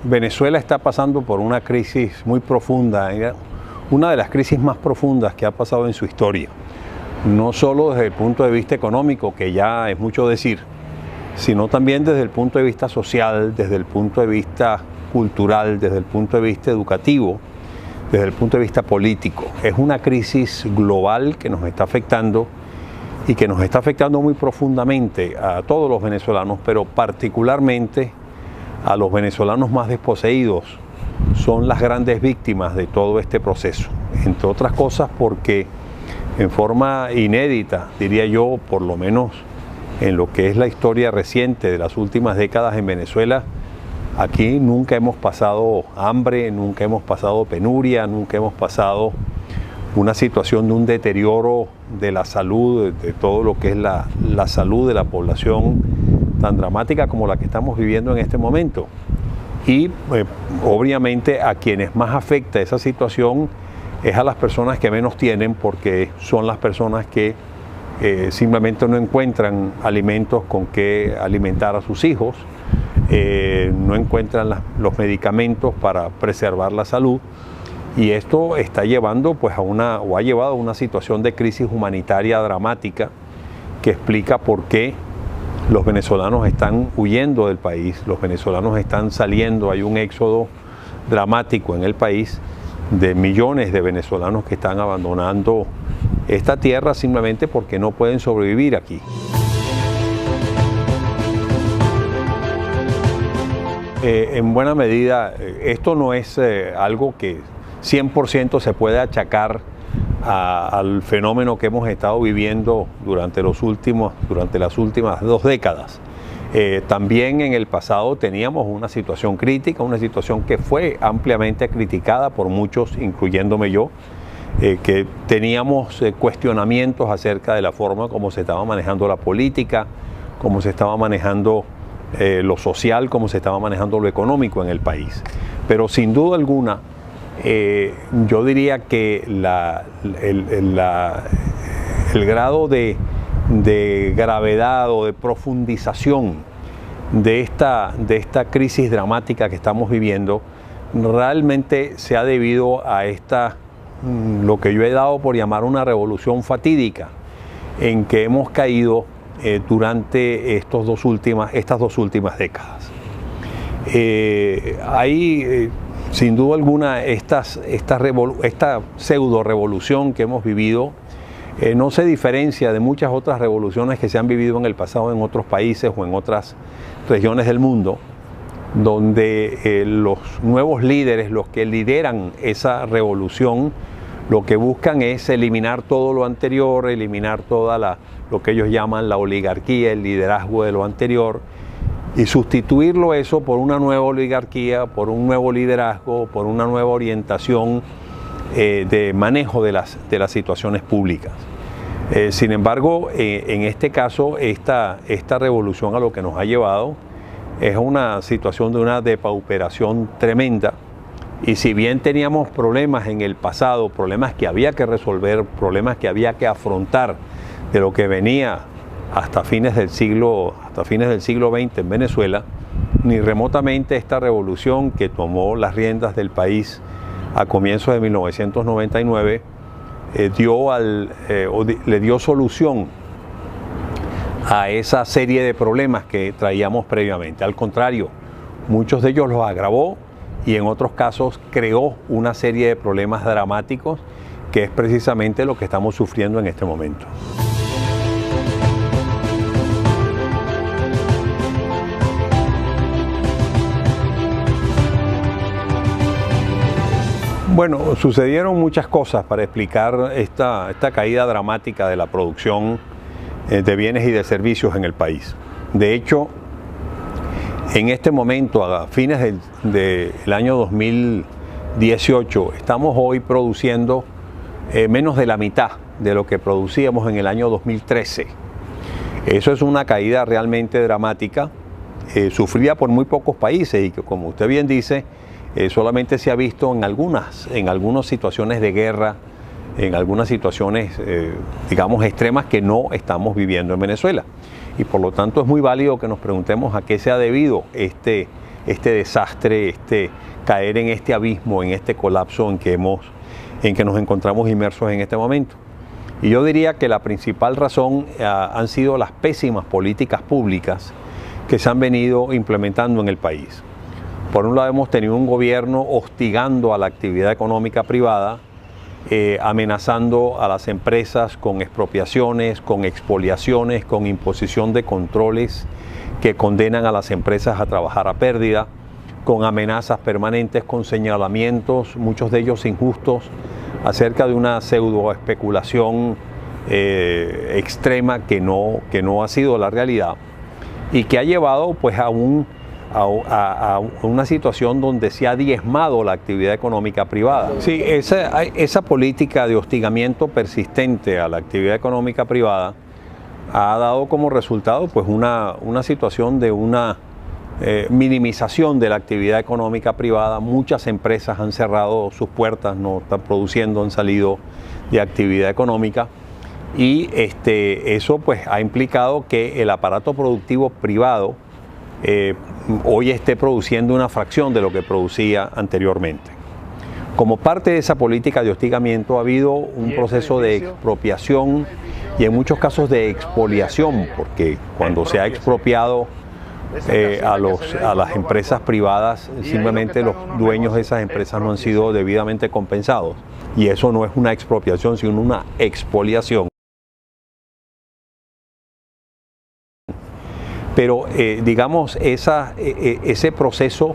Venezuela está pasando por una crisis muy profunda, una de las crisis más profundas que ha pasado en su historia, no solo desde el punto de vista económico, que ya es mucho decir, sino también desde el punto de vista social, desde el punto de vista cultural, desde el punto de vista educativo, desde el punto de vista político. Es una crisis global que nos está afectando y que nos está afectando muy profundamente a todos los venezolanos, pero particularmente a los venezolanos más desposeídos. Son las grandes víctimas de todo este proceso, entre otras cosas porque en forma inédita, diría yo, por lo menos en lo que es la historia reciente de las últimas décadas en Venezuela, aquí nunca hemos pasado hambre, nunca hemos pasado penuria, nunca hemos pasado una situación de un deterioro de la salud, de todo lo que es la salud de la población tan dramática como la que estamos viviendo en este momento. Y obviamente a quienes más afecta esa situación es a las personas que menos tienen, porque son las personas que simplemente no encuentran alimentos con que alimentar a sus hijos, no encuentran los medicamentos para preservar la salud, y esto está llevando pues ha llevado a una situación de crisis humanitaria dramática que explica por qué los venezolanos están huyendo del país, los venezolanos están saliendo, hay un éxodo dramático en el país de millones de venezolanos que están abandonando esta tierra simplemente porque no pueden sobrevivir aquí. En buena medida, esto no es algo que 100% se puede achacar al fenómeno que hemos estado viviendo durante las últimas 2 décadas. También en el pasado teníamos una situación crítica, una situación que fue ampliamente criticada por muchos, incluyéndome yo, que teníamos cuestionamientos acerca de la forma como se estaba manejando la política, cómo se estaba manejando lo social, cómo se estaba manejando lo económico en el país. Pero sin duda alguna, yo diría que el grado de gravedad o de profundización de esta crisis dramática que estamos viviendo realmente se ha debido a lo que yo he dado por llamar una revolución fatídica en que hemos caído durante estas 2 últimas décadas. Sin duda alguna, esta pseudo revolución que hemos vivido no se diferencia de muchas otras revoluciones que se han vivido en el pasado en otros países o en otras regiones del mundo, donde los nuevos líderes, los que lideran esa revolución, lo que buscan es eliminar todo lo anterior, eliminar toda lo que ellos llaman la oligarquía, el liderazgo de lo anterior, y sustituirlo eso por una nueva oligarquía, por un nuevo liderazgo, por una nueva orientación de manejo de las situaciones públicas. Sin embargo, en este caso, esta revolución a lo que nos ha llevado es una situación de una depauperación tremenda, y si bien teníamos problemas en el pasado, problemas que había que resolver, problemas que había que afrontar de lo que venía hasta fines del siglo XX en Venezuela, ni remotamente esta revolución que tomó las riendas del país a comienzos de 1999 le dio solución a esa serie de problemas que traíamos previamente. Al contrario, muchos de ellos los agravó y en otros casos creó una serie de problemas dramáticos que es precisamente lo que estamos sufriendo en este momento. Bueno, sucedieron muchas cosas para explicar esta caída dramática de la producción de bienes y de servicios en el país. De hecho, en este momento, a fines del año 2018, estamos hoy produciendo menos de la mitad de lo que producíamos en el año 2013. Eso es una caída realmente dramática, sufrida por muy pocos países y que, como usted bien dice, solamente se ha visto en algunas situaciones de guerra, en algunas situaciones, digamos, extremas que no estamos viviendo en Venezuela. Y por lo tanto es muy válido que nos preguntemos a qué se ha debido este desastre, caer en este abismo, en este colapso en que nos encontramos inmersos en este momento. Y yo diría que la principal razón han sido las pésimas políticas públicas que se han venido implementando en el país. Por un lado, hemos tenido un gobierno hostigando a la actividad económica privada, amenazando a las empresas con expropiaciones, con expoliaciones, con imposición de controles que condenan a las empresas a trabajar a pérdida, con amenazas permanentes, con señalamientos, muchos de ellos injustos, acerca de una pseudo especulación extrema que no ha sido la realidad y que ha llevado pues a una situación donde se ha diezmado la actividad económica privada. Sí, esa política de hostigamiento persistente a la actividad económica privada ha dado como resultado pues una situación de una minimización de la actividad económica privada. Muchas empresas han cerrado sus puertas, no están produciendo, han salido de actividad económica y eso pues ha implicado que el aparato productivo privado hoy esté produciendo una fracción de lo que producía anteriormente. Como parte de esa política de hostigamiento ha habido un proceso de expropiación y en muchos casos de expoliación, porque cuando se ha expropiado a las empresas privadas, simplemente los dueños de esas empresas no han sido debidamente compensados. Y eso no es una expropiación, sino una expoliación. Pero digamos, ese proceso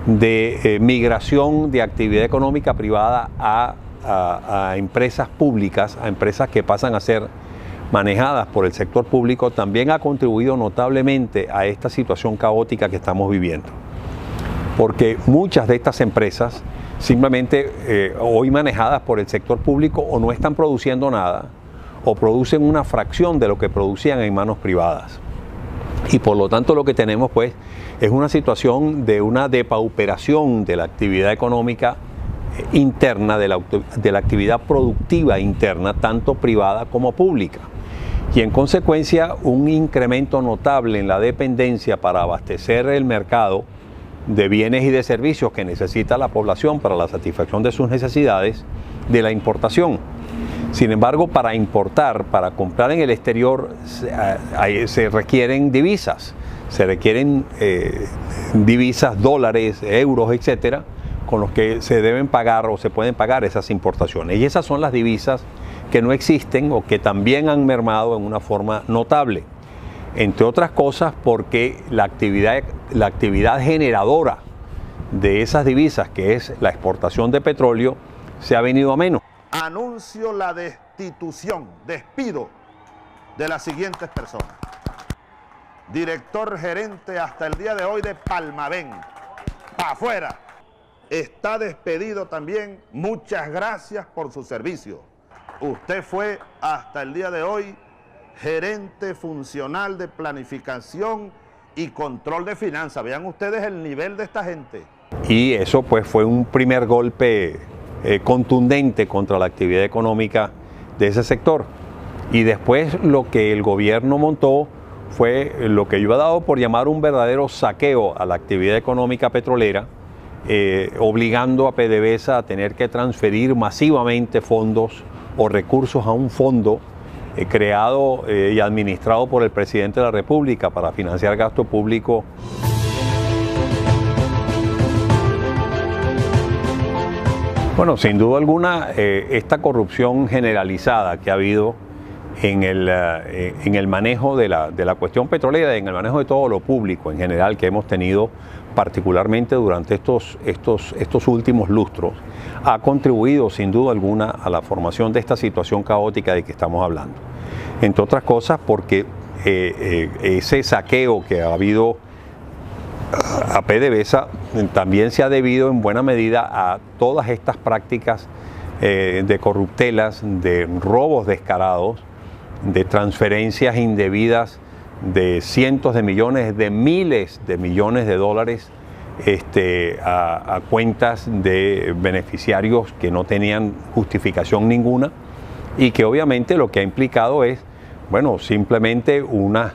de migración de actividad económica privada a empresas públicas, a empresas que pasan a ser manejadas por el sector público, también ha contribuido notablemente a esta situación caótica que estamos viviendo. Porque muchas de estas empresas, simplemente hoy manejadas por el sector público, o no están produciendo nada, o producen una fracción de lo que producían en manos privadas. Y por lo tanto lo que tenemos pues es una situación de una depauperación de la actividad económica interna, de la actividad productiva interna, tanto privada como pública. Y en consecuencia un incremento notable en la dependencia para abastecer el mercado de bienes y de servicios que necesita la población para la satisfacción de sus necesidades, de la importación. Sin embargo, para importar, para comprar en el exterior, se requieren divisas, divisas, dólares, euros, etcétera, con los que se deben pagar o se pueden pagar esas importaciones. Y esas son las divisas que no existen o que también han mermado en una forma notable. Entre otras cosas porque la actividad generadora de esas divisas, que es la exportación de petróleo, se ha venido a menos. Anuncio la despido de las siguientes personas. Director gerente hasta el día de hoy de Palmavén, para afuera. Está despedido también. Muchas gracias por su servicio. Usted fue hasta el día de hoy gerente funcional de planificación y control de finanzas. Vean ustedes el nivel de esta gente. Y eso pues fue un primer golpe contundente contra la actividad económica de ese sector. Y después lo que el gobierno montó fue lo que yo he dado por llamar un verdadero saqueo a la actividad económica petrolera, obligando a PDVSA a tener que transferir masivamente fondos o recursos a un fondo creado y administrado por el presidente de la República para financiar gasto público. Bueno, sin duda alguna, esta corrupción generalizada que ha habido en el manejo de la cuestión petrolera, en el manejo de todo lo público en general que hemos tenido, particularmente durante estos últimos lustros, ha contribuido sin duda alguna a la formación de esta situación caótica de que estamos hablando. Entre otras cosas porque ese saqueo que ha habido a PDVSA también se ha debido en buena medida a todas estas prácticas de corruptelas, de robos descarados, de transferencias indebidas de cientos de millones, de miles de millones de dólares a cuentas de beneficiarios que no tenían justificación ninguna y que obviamente lo que ha implicado es, bueno, simplemente una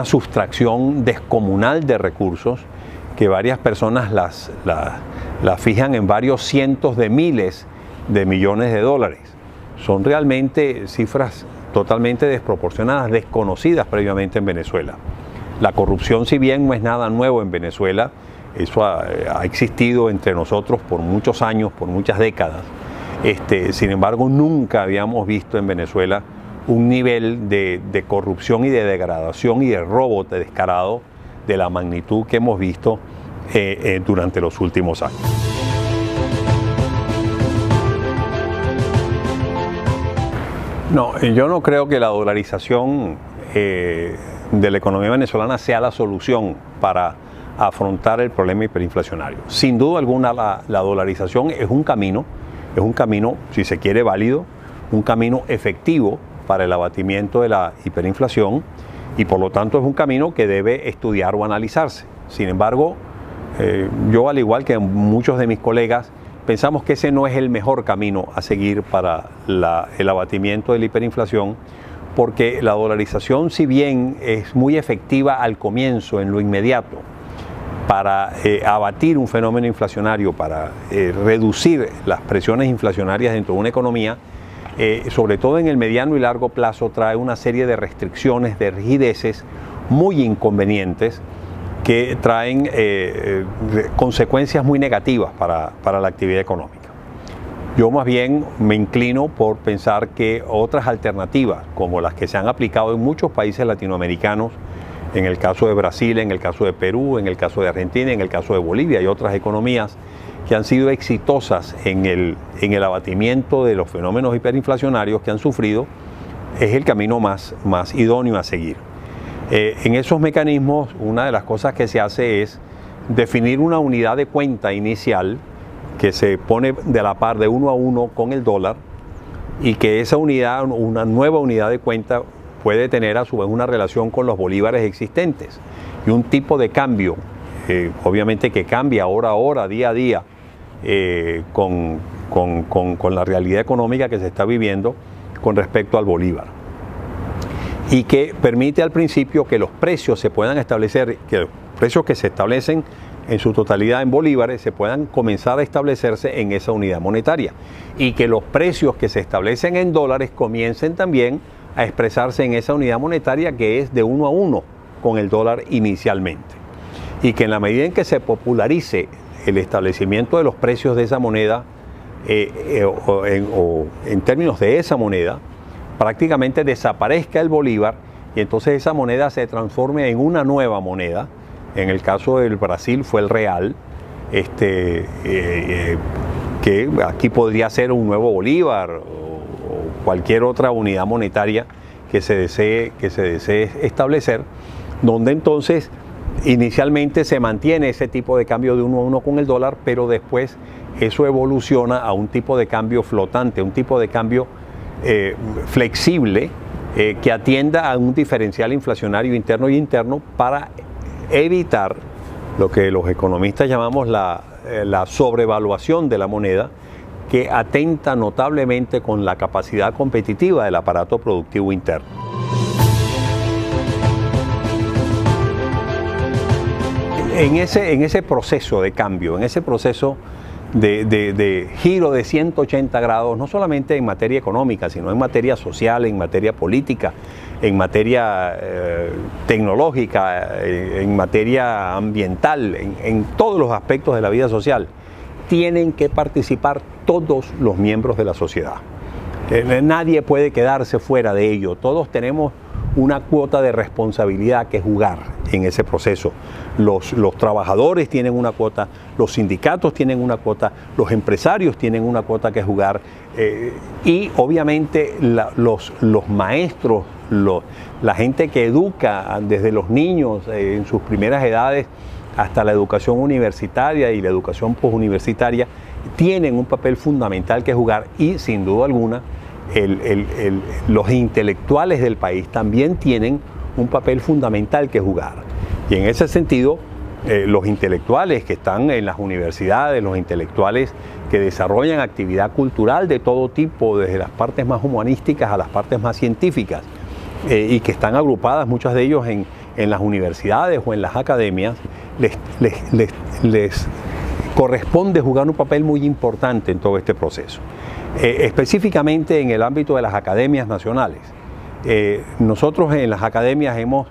sustracción descomunal de recursos que varias personas las fijan en varios cientos de miles de millones de dólares. Son realmente cifras totalmente desproporcionadas, desconocidas previamente en Venezuela. La corrupción, si bien no es nada nuevo en Venezuela, eso ha existido entre nosotros por muchos años, por muchas décadas. Sin embargo, nunca habíamos visto en Venezuela un nivel de corrupción y de degradación y de robo descarado de la magnitud que hemos visto durante los últimos años. No, yo no creo que la dolarización de la economía venezolana sea la solución para afrontar el problema hiperinflacionario. Sin duda alguna, la dolarización es un camino, si se quiere, válido, un camino efectivo para el abatimiento de la hiperinflación y por lo tanto es un camino que debe estudiar o analizarse. Sin embargo, yo, al igual que muchos de mis colegas, pensamos que ese no es el mejor camino a seguir para el abatimiento de la hiperinflación, porque la dolarización, si bien es muy efectiva al comienzo, en lo inmediato, para abatir un fenómeno inflacionario, para reducir las presiones inflacionarias dentro de una economía, sobre todo en el mediano y largo plazo trae una serie de restricciones, de rigideces muy inconvenientes que traen consecuencias muy negativas para la actividad económica. Yo más bien me inclino por pensar que otras alternativas, como las que se han aplicado en muchos países latinoamericanos, en el caso de Brasil, en el caso de Perú, en el caso de Argentina, en el caso de Bolivia y otras economías que han sido exitosas en el abatimiento de los fenómenos hiperinflacionarios que han sufrido, es el camino más idóneo a seguir. En esos mecanismos, una de las cosas que se hace es definir una unidad de cuenta inicial que se pone de la par de 1 a 1 con el dólar y que esa unidad, una nueva unidad de cuenta, puede tener a su vez una relación con los bolívares existentes y un tipo de cambio, obviamente que cambia hora a hora, día a día, con la realidad económica que se está viviendo con respecto al bolívar. Y que permite al principio que los precios se puedan establecer, que los precios que se establecen en su totalidad en bolívares se puedan comenzar a establecerse en esa unidad monetaria y que los precios que se establecen en dólares comiencen también a expresarse en esa unidad monetaria que es de 1 a 1 con el dólar inicialmente. Y que en la medida en que se popularice el establecimiento de los precios de esa moneda o en términos de esa moneda, prácticamente desaparezca el bolívar y entonces esa moneda se transforme en una nueva moneda. En el caso del Brasil fue el real, que aquí podría ser un nuevo bolívar o cualquier otra unidad monetaria que se desee establecer, donde entonces inicialmente se mantiene ese tipo de cambio de 1 a 1 con el dólar, pero después eso evoluciona a un tipo de cambio flotante, un tipo de cambio flexible que atienda a un diferencial inflacionario interno y interno para evitar lo que los economistas llamamos la sobrevaluación de la moneda, que atenta notablemente con la capacidad competitiva del aparato productivo interno. En ese proceso de cambio, en ese proceso de giro de 180 grados, no solamente en materia económica, sino en materia social, en materia política, en materia tecnológica, en materia ambiental, en todos los aspectos de la vida social, tienen que participar todos los miembros de la sociedad. Nadie puede quedarse fuera de ello. Todos tenemos una cuota de responsabilidad que jugar en ese proceso. Los trabajadores tienen una cuota, los sindicatos tienen una cuota, los empresarios tienen una cuota que jugar y obviamente los maestros, la gente que educa desde los niños en sus primeras edades hasta la educación universitaria y la educación posuniversitaria tienen un papel fundamental que jugar y sin duda alguna los intelectuales del país también tienen un papel fundamental que jugar. Y en ese sentido, los intelectuales que están en las universidades, los intelectuales que desarrollan actividad cultural de todo tipo, desde las partes más humanísticas a las partes más científicas, y que están agrupadas, muchas de ellos en las universidades o en las academias, les corresponde jugar un papel muy importante en todo este proceso. Específicamente en el ámbito de las academias nacionales. Nosotros en las academias hemos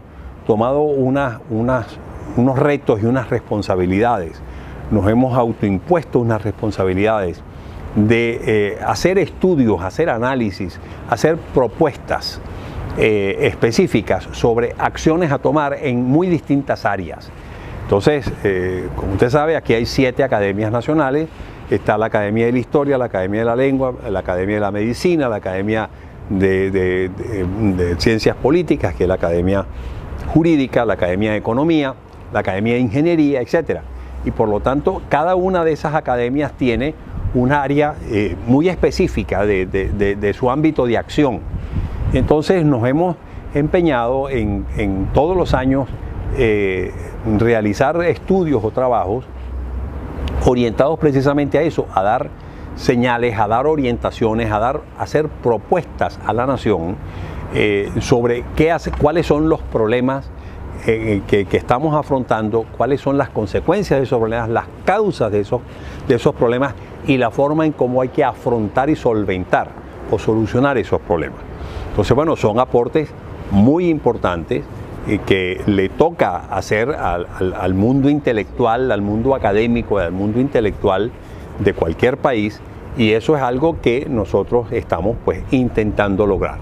tomado unos retos y unas responsabilidades. Nos hemos autoimpuesto unas responsabilidades de hacer estudios, hacer análisis, hacer propuestas específicas sobre acciones a tomar en muy distintas áreas. Entonces, como usted sabe, aquí hay 7 academias nacionales. Está la Academia de la Historia, la Academia de la Lengua, la Academia de la Medicina, la Academia de Ciencias Políticas, que es la Academia Jurídica, la Academia de Economía, la Academia de Ingeniería, etc. Y por lo tanto, cada una de esas academias tiene un área muy específica de su ámbito de acción. Entonces nos hemos empeñado en todos los años realizar estudios o trabajos orientados precisamente a eso, a dar señales, a dar orientaciones, a hacer propuestas a la nación sobre cuáles son los problemas que estamos afrontando, cuáles son las consecuencias de esos problemas, las causas de esos problemas y la forma en cómo hay que afrontar y solventar o solucionar esos problemas. Entonces, bueno, son aportes muy importantes que le toca hacer al mundo intelectual, al mundo académico, al mundo intelectual de cualquier país, y eso es algo que nosotros estamos pues intentando lograr.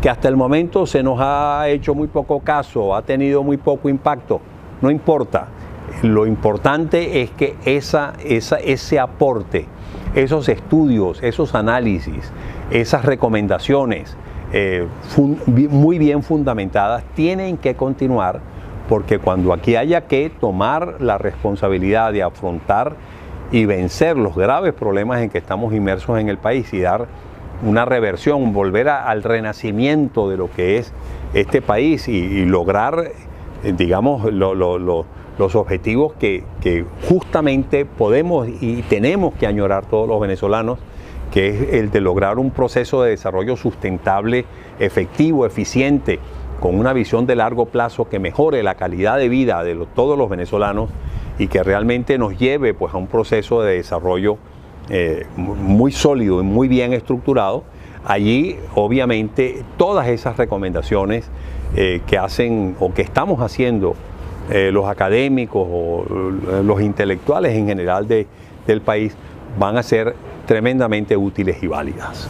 Que hasta el momento se nos ha hecho muy poco caso, ha tenido muy poco impacto, no importa. Lo importante es que ese aporte, esos estudios, esos análisis, esas recomendaciones muy bien fundamentadas tienen que continuar, porque cuando aquí haya que tomar la responsabilidad de afrontar y vencer los graves problemas en que estamos inmersos en el país y dar una reversión, volver al renacimiento de lo que es este país y lograr, digamos, los objetivos que justamente podemos y tenemos que añorar todos los venezolanos, que es el de lograr un proceso de desarrollo sustentable, efectivo, eficiente, con una visión de largo plazo que mejore la calidad de vida de todos los venezolanos y que realmente nos lleve pues, a un proceso de desarrollo muy sólido y muy bien estructurado. Allí, obviamente, todas esas recomendaciones que hacen o que estamos haciendo los académicos o los intelectuales en general del país van a ser tremendamente útiles y válidas.